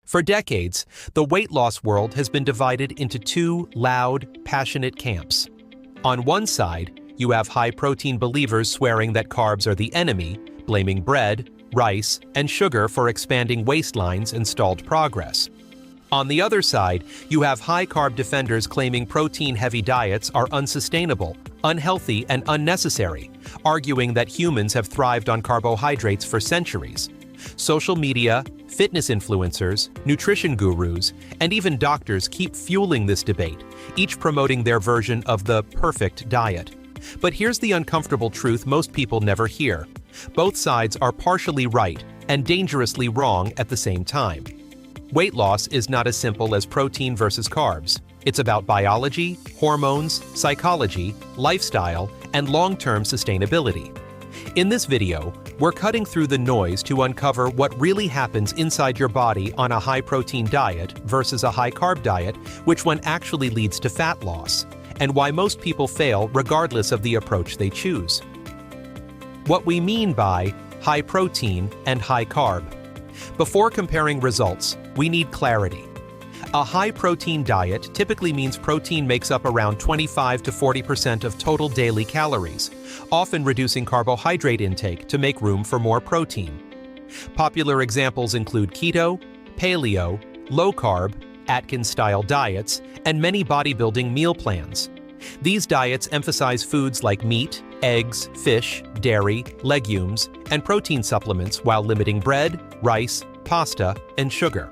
For decades, the weight loss world has been divided into two loud, passionate camps. On one side, you have high-protein believers swearing that carbs are the enemy, blaming bread, rice, and sugar for expanding waistlines and stalled progress. On the other side, you have high-carb defenders claiming protein-heavy diets are unsustainable, unhealthy, and unnecessary, arguing that humans have thrived on carbohydrates for centuries. Social media, fitness influencers, nutrition gurus, and even doctors keep fueling this debate, each promoting their version of the perfect diet. But here's the uncomfortable truth most people never hear. Both sides are partially right and dangerously wrong at the same time. Weight loss is not as simple as protein versus carbs. It's about biology, hormones, psychology, lifestyle, and long-term sustainability. In this video, we're cutting through the noise to uncover what really happens inside your body on a high-protein diet versus a high-carb diet, which one actually leads to fat loss, and why most people fail regardless of the approach they choose. What we mean by high protein and high carb. Before comparing results, we need clarity. A high-protein diet typically means protein makes up around 25 to 40% of total daily calories, often reducing carbohydrate intake to make room for more protein. Popular examples include keto, paleo, low-carb, Atkins-style diets, and many bodybuilding meal plans. These diets emphasize foods like meat, eggs, fish, dairy, legumes, and protein supplements while limiting bread, rice, pasta, and sugar.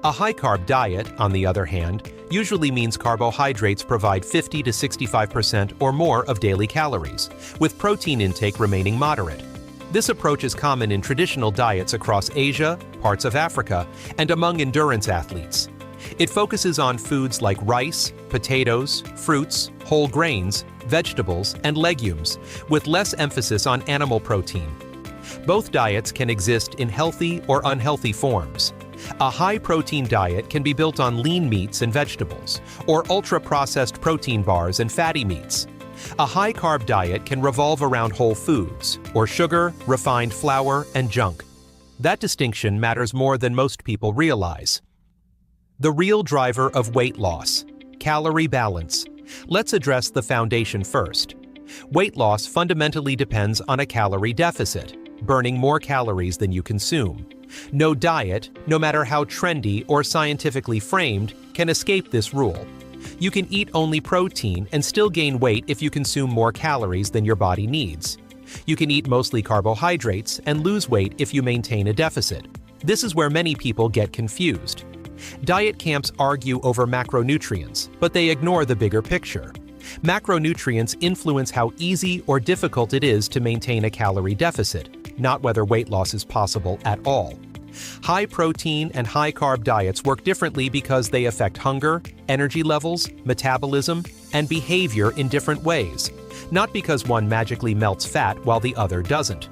A high-carb diet, on the other hand, usually means carbohydrates provide 50 to 65% or more of daily calories, with protein intake remaining moderate. This approach is common in traditional diets across Asia, parts of Africa, and among endurance athletes. It focuses on foods like rice, potatoes, fruits, whole grains, vegetables, and legumes, with less emphasis on animal protein. Both diets can exist in healthy or unhealthy forms. A high-protein diet can be built on lean meats and vegetables, or ultra-processed protein bars and fatty meats. A high-carb diet can revolve around whole foods, or sugar, refined flour, and junk. That distinction matters more than most people realize. The real driver of weight loss: calorie balance. Let's address the foundation first. Weight loss fundamentally depends on a calorie deficit, burning more calories than you consume. No diet, no matter how trendy or scientifically framed, can escape this rule. You can eat only protein and still gain weight if you consume more calories than your body needs. You can eat mostly carbohydrates and lose weight if you maintain a deficit. This is where many people get confused. Diet camps argue over macronutrients, but they ignore the bigger picture. Macronutrients influence how easy or difficult it is to maintain a calorie deficit, not whether weight loss is possible at all. High-protein and high-carb diets work differently because they affect hunger, energy levels, metabolism, and behavior in different ways, not because one magically melts fat while the other doesn't.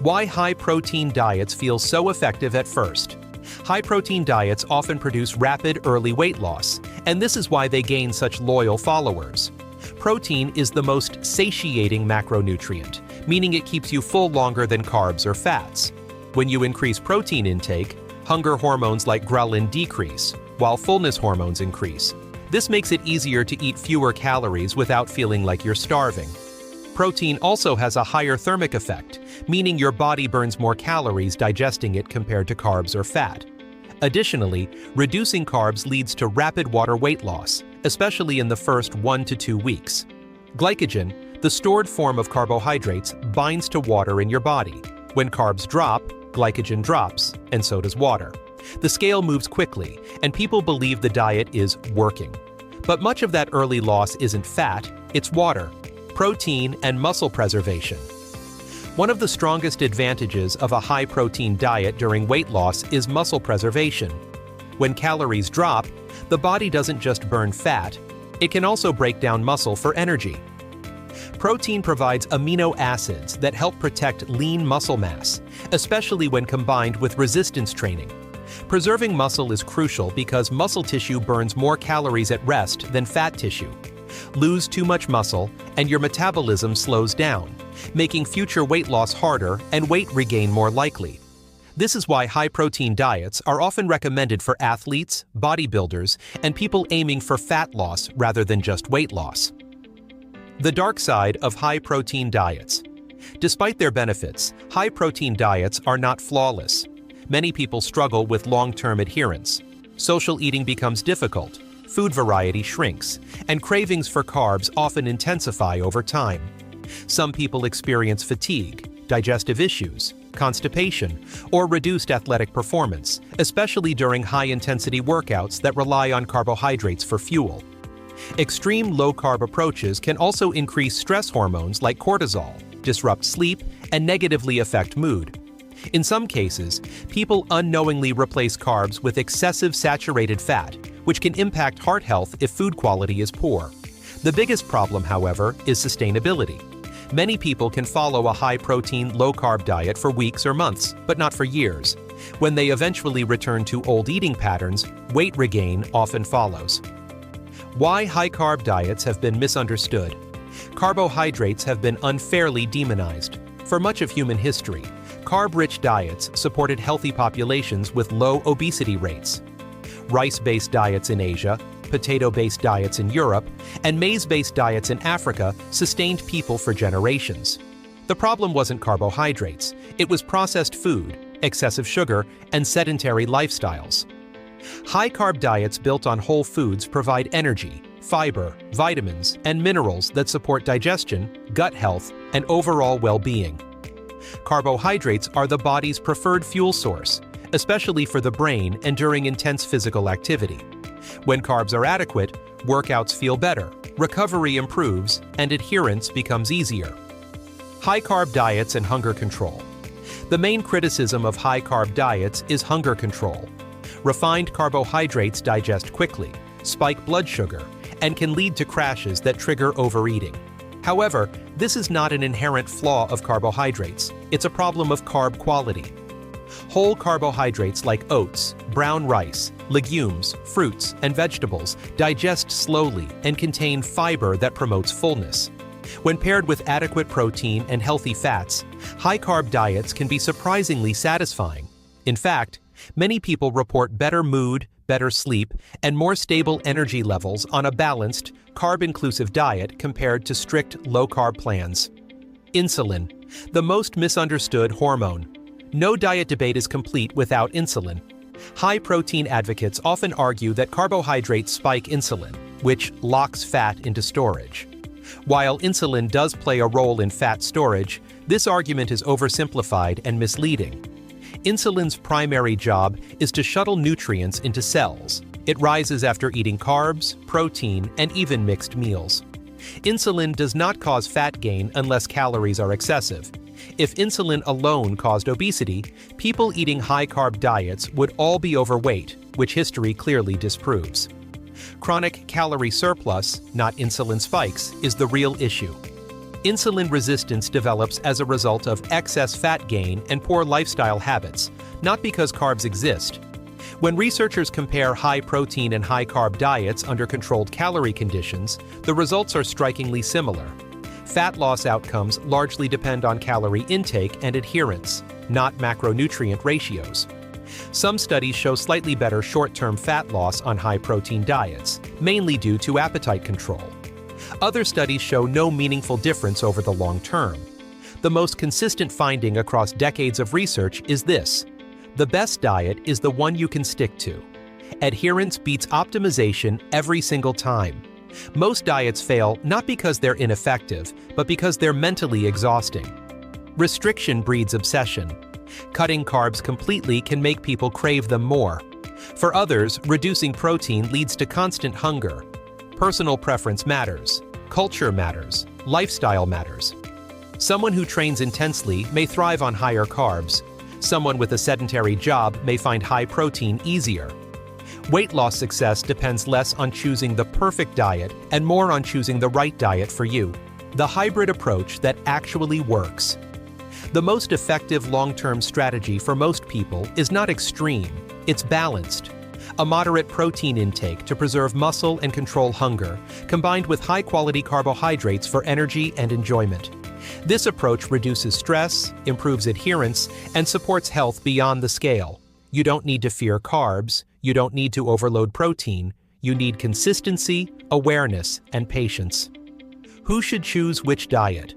Why high-protein diets feel so effective at first? High-protein diets often produce rapid early weight loss, and this is why they gain such loyal followers. Protein is the most satiating macronutrient, meaning it keeps you full longer than carbs or fats. When you increase protein intake, hunger hormones like ghrelin decrease, while fullness hormones increase. This makes it easier to eat fewer calories without feeling like you're starving. Protein also has a higher thermic effect, meaning your body burns more calories digesting it compared to carbs or fat. Additionally, reducing carbs leads to rapid water weight loss, especially in the first 1 to 2 weeks. Glycogen, the stored form of carbohydrates, binds to water in your body. When carbs drop, glycogen drops, and so does water. The scale moves quickly, and people believe the diet is working. But much of that early loss isn't fat, it's water, protein, and muscle preservation. One of the strongest advantages of a high-protein diet during weight loss is muscle preservation. When calories drop, the body doesn't just burn fat, it can also break down muscle for energy. Protein provides amino acids that help protect lean muscle mass, especially when combined with resistance training. Preserving muscle is crucial because muscle tissue burns more calories at rest than fat tissue. Lose too much muscle, and your metabolism slows down, making future weight loss harder and weight regain more likely. This is why high-protein diets are often recommended for athletes, bodybuilders, and people aiming for fat loss rather than just weight loss. The dark side of high-protein diets. Despite their benefits, high-protein diets are not flawless. Many people struggle with long-term adherence. Social eating becomes difficult, food variety shrinks, and cravings for carbs often intensify over time. Some people experience fatigue, digestive issues, constipation, or reduced athletic performance, especially during high-intensity workouts that rely on carbohydrates for fuel. Extreme low-carb approaches can also increase stress hormones like cortisol, disrupt sleep, and negatively affect mood. In some cases, people unknowingly replace carbs with excessive saturated fat, which can impact heart health if food quality is poor. The biggest problem, however, is sustainability. Many people can follow a high-protein, low-carb diet for weeks or months, but not for years. When they eventually return to old eating patterns, weight regain often follows. Why high-carb diets have been misunderstood. Carbohydrates have been unfairly demonized. For much of human history, carb-rich diets supported healthy populations with low obesity rates. Rice-based diets in Asia, potato-based diets in Europe, and maize-based diets in Africa sustained people for generations. The problem wasn't carbohydrates, it was processed food, excessive sugar, and sedentary lifestyles. High-carb diets built on whole foods provide energy, fiber, vitamins, and minerals that support digestion, gut health, and overall well-being. Carbohydrates are the body's preferred fuel source, especially for the brain and during intense physical activity. When carbs are adequate, workouts feel better, recovery improves, and adherence becomes easier. High-carb diets and hunger control. The main criticism of high-carb diets is hunger control. Refined carbohydrates digest quickly, spike blood sugar, and can lead to crashes that trigger overeating. However, this is not an inherent flaw of carbohydrates, it's a problem of carb quality. Whole carbohydrates like oats, brown rice, legumes, fruits, and vegetables digest slowly and contain fiber that promotes fullness. When paired with adequate protein and healthy fats, high-carb diets can be surprisingly satisfying. In fact, many people report better mood, better sleep, and more stable energy levels on a balanced, carb-inclusive diet compared to strict low-carb plans. Insulin, the most misunderstood hormone. No diet debate is complete without insulin. High-protein advocates often argue that carbohydrates spike insulin, which locks fat into storage. While insulin does play a role in fat storage, this argument is oversimplified and misleading. Insulin's primary job is to shuttle nutrients into cells. It rises after eating carbs, protein, and even mixed meals. Insulin does not cause fat gain unless calories are excessive. If insulin alone caused obesity, people eating high-carb diets would all be overweight, which history clearly disproves. Chronic calorie surplus, not insulin spikes, is the real issue. Insulin resistance develops as a result of excess fat gain and poor lifestyle habits, not because carbs exist. When researchers compare high-protein and high-carb diets under controlled calorie conditions, the results are strikingly similar. Fat loss outcomes largely depend on calorie intake and adherence, not macronutrient ratios. Some studies show slightly better short-term fat loss on high-protein diets, mainly due to appetite control. Other studies show no meaningful difference over the long term. The most consistent finding across decades of research is this: the best diet is the one you can stick to. Adherence beats optimization every single time. Most diets fail not because they're ineffective, but because they're mentally exhausting. Restriction breeds obsession. Cutting carbs completely can make people crave them more. For others, reducing protein leads to constant hunger. Personal preference matters. Culture matters. Lifestyle matters. Someone who trains intensely may thrive on higher carbs. Someone with a sedentary job may find high protein easier. Weight loss success depends less on choosing the perfect diet and more on choosing the right diet for you. The hybrid approach that actually works. The most effective long-term strategy for most people is not extreme, it's balanced. A moderate protein intake to preserve muscle and control hunger, combined with high-quality carbohydrates for energy and enjoyment. This approach reduces stress, improves adherence, and supports health beyond the scale. You don't need to fear carbs, you don't need to overload protein, you need consistency, awareness, and patience. Who should choose which diet?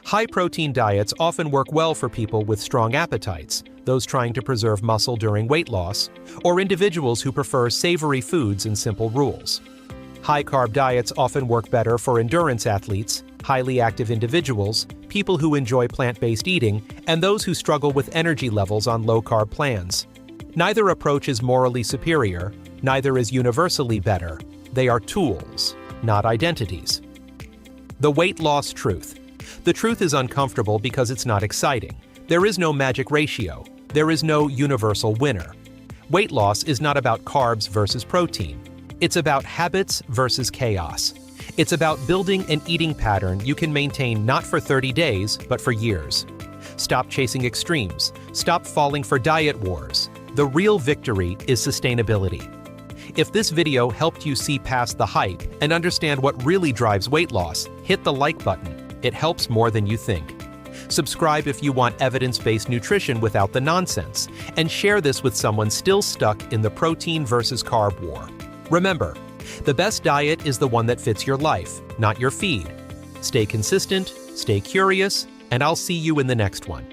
High-protein diets often work well for people with strong appetites, those trying to preserve muscle during weight loss, or individuals who prefer savory foods and simple rules. High-carb diets often work better for endurance athletes, highly active individuals, people who enjoy plant-based eating, and those who struggle with energy levels on low-carb plans. Neither approach is morally superior, neither is universally better. They are tools, not identities. The weight loss truth. The truth is uncomfortable because it's not exciting. There is no magic ratio. There is no universal winner. Weight loss is not about carbs versus protein. It's about habits versus chaos. It's about building an eating pattern you can maintain not for 30 days, but for years. Stop chasing extremes. Stop falling for diet wars. The real victory is sustainability. If this video helped you see past the hype and understand what really drives weight loss, hit the like button. It helps more than you think. Subscribe if you want evidence-based nutrition without the nonsense, and share this with someone still stuck in the protein versus carb war. Remember, the best diet is the one that fits your life, not your feed. Stay consistent, stay curious, and I'll see you in the next one.